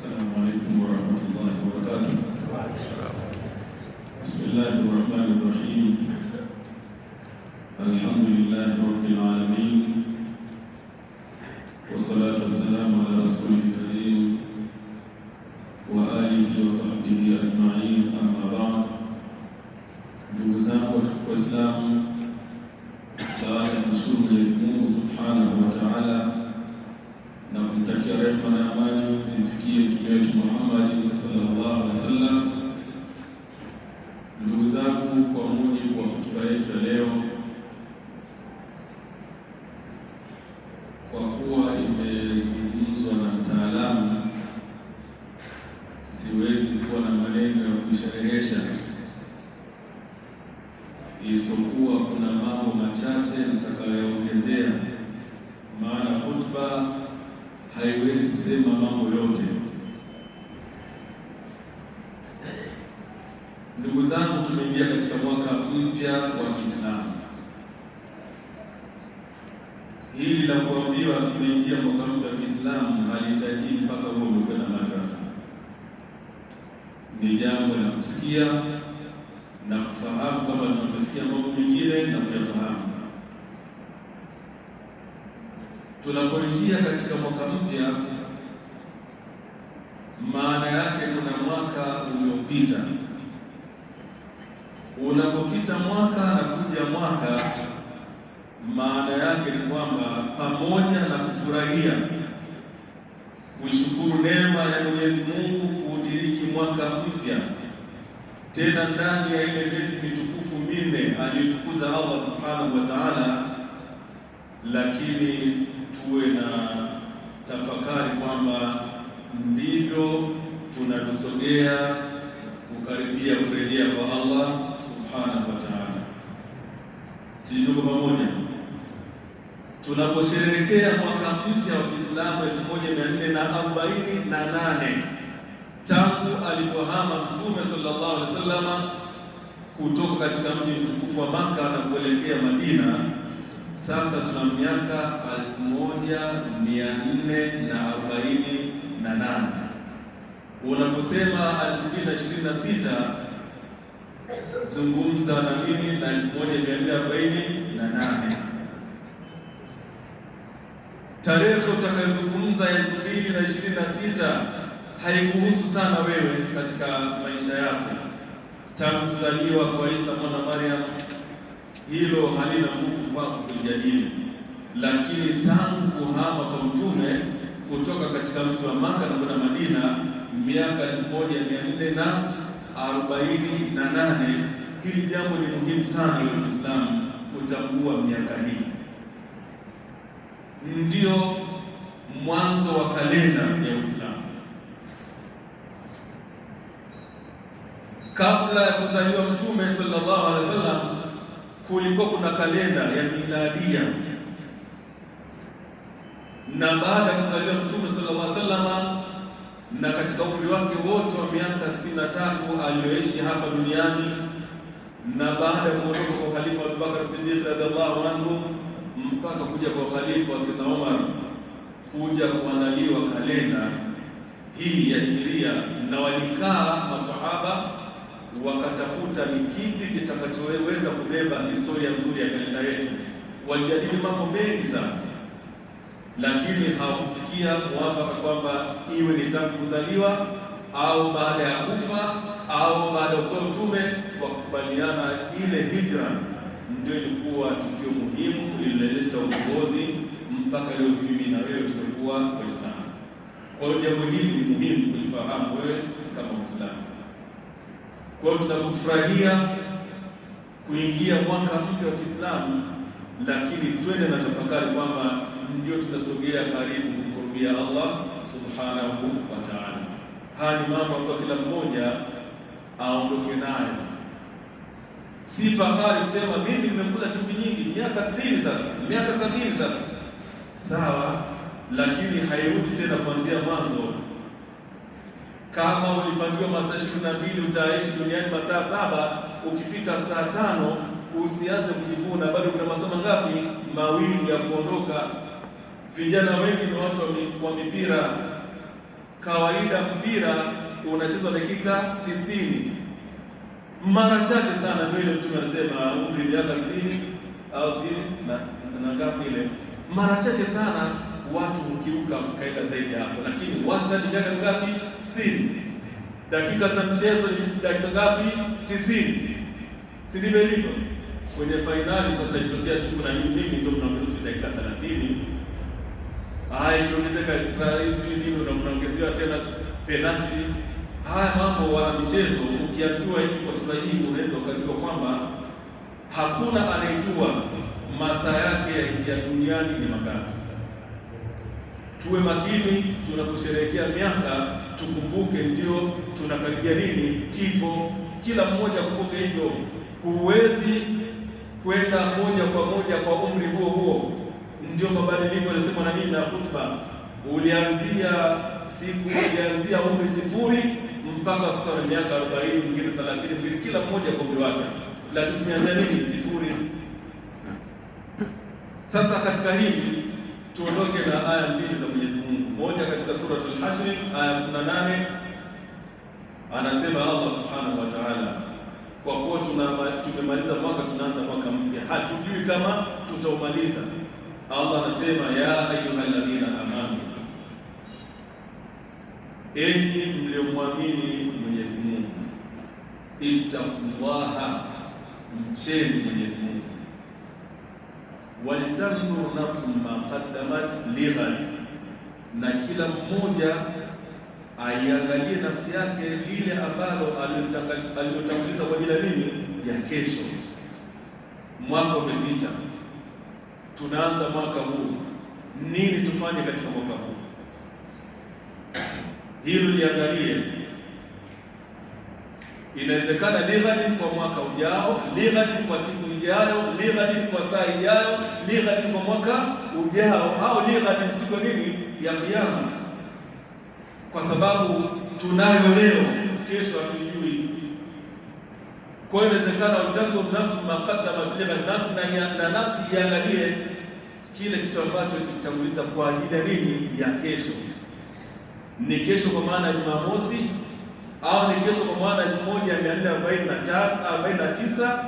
السلام عليكم ورحمة الله وبركاته. بسم الله الرحمن الرحيم. الحمد لله رب العالمين، والصلاة والسلام على رسوله الكريم وآله وصحبه أجمعين. أما بعد. Ndugu zangu watukufu Waislamu, baada ya kumshukuru Mwenyezi Mungu Subhanahu wa Ta'ala na kumtakia rehema na amani zimfikie mtume wetu Muhammad sallallahu alaihi wasallam, ndugu zangu, kwa mujibu wa hotuba yetu ya leo, kwa kuwa imezungumzwa na mtaalamu, siwezi kuwa na maneno ya kuisherehesha, isipokuwa kuna mambo machache nitakayoongezea, maana hotuba haiwezi kusema mambo yote. Ndugu zangu, tumeingia katika mwaka mpya wa Kiislamu. Hili la kuambiwa tumeingia mwaka mpya wa Kiislamu halihitaji mpaka uwe umekwenda madrasa. Ni jambo la kusikia na kufahamu, kama tunasikia mambo mengine na kuyafahamu. Tunapoingia katika mwaka mpya, maana yake kuna mwaka uliopita. Unapopita mwaka na kuja mwaka, maana yake ni kwamba pamoja na kufurahia, kuishukuru neema ya Mwenyezi Mungu kuudiriki mwaka mpya, tena ndani ya ile miezi mitukufu minne aliyotukuza Allah Subhanahu wa Ta'ala, lakini tuwe na tafakari kwamba ndivyo tunatusogea kukaribia kurejea kwa Allah Subhanahu wa Ta'ala. Si ndugu pamoja? Tunaposherehekea mwaka mpya wa Kiislamu 1448 tangu alipohama Mtume sallallahu alaihi wasallam kutoka katika mji mtukufu wa Makka na kuelekea Madina, sasa tuna miaka 1448. Unaposema 2026, zungumza na nini na 1448? Tarehe utakayozungumza 2026 haikuhusu sana wewe katika maisha yako. Tangu kuzaliwa kwa Isa mwana Maryam, hilo halina nguvu kwako kulijadili, lakini tangu kuhama kwa Mtume kutoka katika mji wa Makka na kwenda Madina miaka 1448, hili jambo ni muhimu sana kwa Muislamu kutambua. Miaka hii ndio mwanzo wa kalenda ya Uislamu. Kabla ya kuzaliwa Mtume sallallahu alaihi wasallam kulikuwa kuna kalenda ya miladia, na baada ya kuzaliwa Mtume sallallahu alaihi wasallam na katika umri wake wote wa miaka 63 aliyoishi hapa duniani, na baada ya kuondoka kwa Khalifa Abu Bakar Siddiq radhiallahu anhu mpaka kuja kwa Khalifa Sayyidina Umar, kuja kuandaliwa kalenda hii ya Hijiria, na walikaa masahaba wakatafuta ni kipi kitakachoweza kubeba historia nzuri ya kalenda yetu. Walijadili mambo mengi sana, lakini hawakufikia muafaka kwamba iwe ni tangu kuzaliwa au baada ya kufa au baada ya kupewa utume. Kwa kukubaliana, ile hijra ndio ilikuwa tukio muhimu lililoleta uongozi mpaka leo mimi na wewe tumekuwa Waislamu. Kwa hiyo jambo hili ni muhimu kulifahamu wewe kama Muislamu. Kwa hiyo tutakufurahia kuingia mwaka mpya wa Kiislamu, lakini twende na tafakari kwamba ndio tunasogea karibu kumkurubia Allah Subhanahu wa Ta'ala. Haya ni mambo ambayo kila mmoja aondoke nayo. Si fahari kusema mimi nimekula chumvi nyingi miaka 60 sasa, miaka 70 sasa. Sawa, lakini hairudi tena kuanzia mwanzo. Kama ulipangiwa masaa 22 utaishi duniani masaa 7, ukifika saa 5 usianze kujivuna, bado kuna masaa ngapi? 2 ya kuondoka. Vijana wengi ni watu wa mipira, kawaida mpira unachezwa dakika 90. Mara chache sana ndio ile Mtume anasema umri miaka 60 au 60 na ngapi ile, mara chache sana watu hukiuka kaida zaidi hapo, lakini wastani miaka ngapi? 60. Dakika za mchezo ni dakika ngapi? 90. Si ndivyo hivyo? Kwenye fainali sasa ilitokea siku na nyingi ndio mnaongeza dakika 30. Ikiongezeka extra hizi ndio mnaongezewa tena penalty. Haya mambo wana michezo, ukiambiwa hivi kwa sura hii unaweza ukajua kwamba hakuna anayejua masaa yake ya duniani ni mangapi. Tuwe makini tunaposherehekea miaka, tukumbuke ndio tunakaribia nini? Kifo. Kila mmoja kumbuke hivyo. Huwezi kwenda moja kwa moja kwa umri huo huo. Ndio mabadiliko yalisema na nini na hutuba. Ulianzia umri 0 mpaka sasa ni miaka 40, mwingine 30, mwingine kila mmoja kwa umri wake. Lakini tumeanza nini? 0. Sasa katika hili tuondoke na aya 2 za Mwenyezi Mungu. Moja katika suratul Hashr aya 18 anasema Allah Subhanahu wa Ta'ala, kwa kuwa tumemaliza mwaka, tunaanza mwaka mpya, hatujui kama tutaumaliza. Allah anasema ya ayyuhalladhina amanu, enyi mliomwamini Mwenyezi Mungu, ittaqullaha, mcheni Mwenyezi Mungu, walitanzur nafsun ma qaddamat lighad, na kila mmoja aiangalie nafsi yake lile ambalo alilotanguliza kwa ajili ya nini? Ya kesho. Mwaka umepita, tunaanza mwaka huu, nini tufanye katika mwaka huu? Hilo liangalie. Inawezekana lighad kwa mwaka ujao, lighad kwa siku ijayo, lighad kwa saa ijayo, lighad kwa mwaka ujao, au lighad siku nini? Ya Kiyama. Kwa sababu tunayo leo, kesho hatujui. Kwa hiyo inawezekana utangu nafsi maqaddamat lighad, nafsi na nafsi iangalie kile kitu ambacho kitatanguliza kwa ajili ya nini? Ya kesho. Ni kesho kwa maana ya Jumamosi, au ni kesho kwa maana 1449,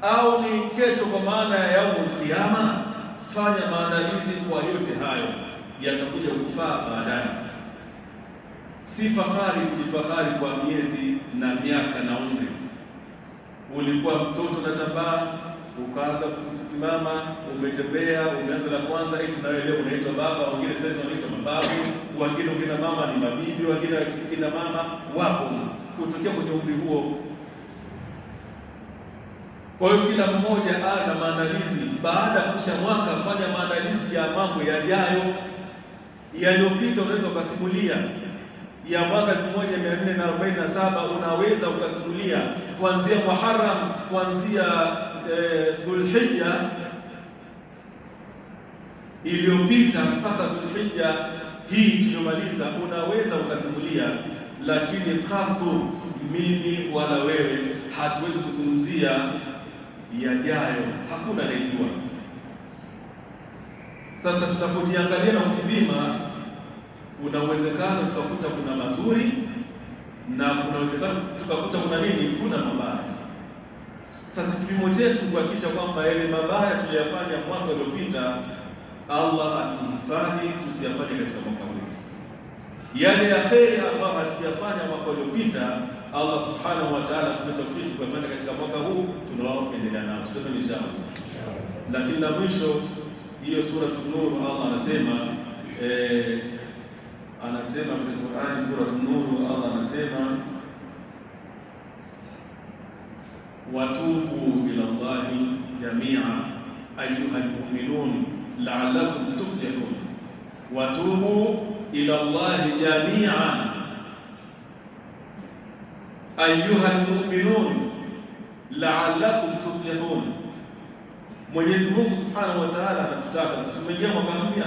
au ni kesho kwa maana ya yaumul kiyama. Fanya maandalizi kwa yote hayo, yatakuja kufaa baadaye. Si fahari kujifahari kwa miezi na miaka na umri. Ulikuwa mtoto na tabaa, ukaanza kusimama, umetembea, umeanza la kwanza, eti na leo unaitwa baba, wengine sasa wanaitwa mababu, wengine kina mama ni mabibi, wengine kina mama wapo kutokea kwenye umri huo. Kwa hiyo kila mmoja ana maandalizi. Baada ya kusha mwaka, fanya maandalizi ya mambo yajayo. Yaliyopita unaweza ukasimulia, ya mwaka 1447 unaweza ukasimulia kuanzia Muharram, kuanzia Dhulhijja iliyopita mpaka Dhulhijja hii tuliyomaliza, unaweza ukasimulia. Lakini katu mimi wala wewe hatuwezi kuzungumzia yajayo, hakuna anayejua. Sasa tutapojiangalia na kujipima, kuna uwezekano tukakuta kuna mazuri na kuna uwezekano tukakuta kuna nini? Kuna mabaya. Sasa kipimo chetu kuhakikisha kwamba yale mabaya tuliyofanya mwaka uliopita, Allah atuhifadhi tusiyafanye katika mwaka huu. Yale ya kheri ambayo hatujafanya mwaka uliopita, Allah Subhanahu wa Ta'ala tumetawfiki kufanya katika mwaka huu, tunaoendelea nao kusema inshallah. Lakini la mwisho, hiyo sura An-Nur, Allah anasema kwenye Qur'ani, sura An-Nur, Allah anasema watubu ila Allahi jamia ayuha almu'minun la'allakum tuflihun. Watubu ila Allahi jamia ayuha almu'minun la'allakum tuflihun. Mwenyezi Mungu Subhanahu wa Ta'ala anatutaka tusimejea mwaka mpya,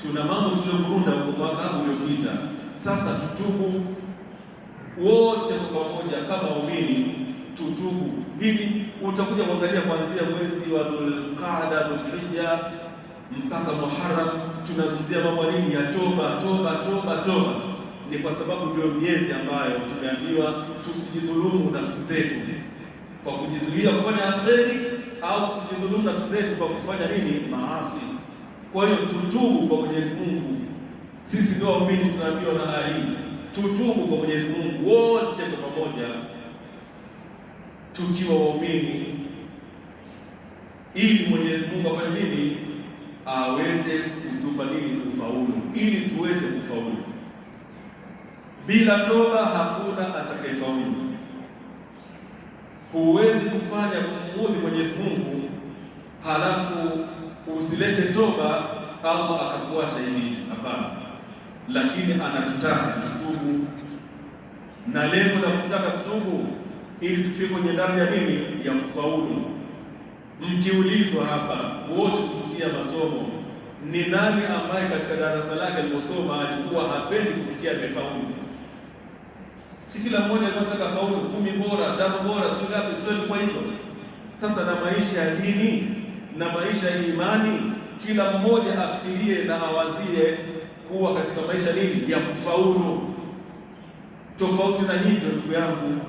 tuna mambo tuliyovurunda kwa mwaka uliopita. Sasa tutubu wote kwa pamoja kama waumini, tutubu. Hili utakuja kuangalia kuanzia mwezi wa Dhulqaada, Dhulhijja mpaka Muharram, tunazungumzia mambo nini? Ya toba. ni kwa sababu ndio miezi ambayo tumeambiwa tusijidhulumu nafsi zetu kwa kujizuia kufanya kheri, au tusijidhulumu nafsi zetu kwa kufanya nini? Maasi. Kwa hiyo tutubu kwa Mwenyezi Mungu. Sisi ndio waumini tunaambiwa na aya hii, tutubu kwa Mwenyezi Mungu wote kwa pamoja, tukiwa waumini, ili Mwenyezi Mungu afanye nini? Aweze kutupa nini? Ufaulu, ili tuweze kufaulu. Bila toba hakuna atakayefaulu. Huwezi kufanya kumuudhi Mwenyezi Mungu halafu usilete toba, Allah akakuacha hivi. Hapana, lakini anatutaka tutubu, na lengo la kutaka tutubu ili tufike kwenye daraja nini? Ya kufaulu. Mkiulizwa hapa wote tukutia masomo, ni nani ambaye katika darasa lake aliposoma alikuwa hapendi kusikia amefaulu? Si kila mmoja anataka faulu 10 bora, 5 bora, sio ngapi, sio kwa hivyo. Sasa na maisha ya dini na maisha ya imani, kila mmoja afikirie na awazie kuwa katika maisha nini? Ya kufaulu. Tofauti na hivyo, ndugu yangu,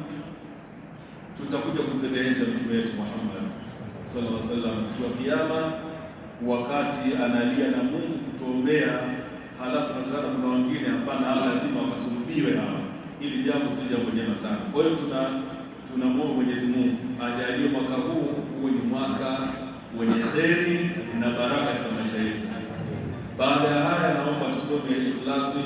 tutakuja kumfedhehesha mtume wetu Muhammad sallallahu alaihi wasallam siku ya Kiyama, wakati analia na Mungu kutuombea, halafu nakutana kuna wengine hapana, lazima wakasulubiwe hao. Ili jambo si jambo jema sana. Kwa hiyo tunamwomba Mwenyezi Mungu ajalie mwaka huu uwe ni mwaka wenye kheri na baraka katika maisha yetu. Baada ya haya, naomba tusome Ikhlasi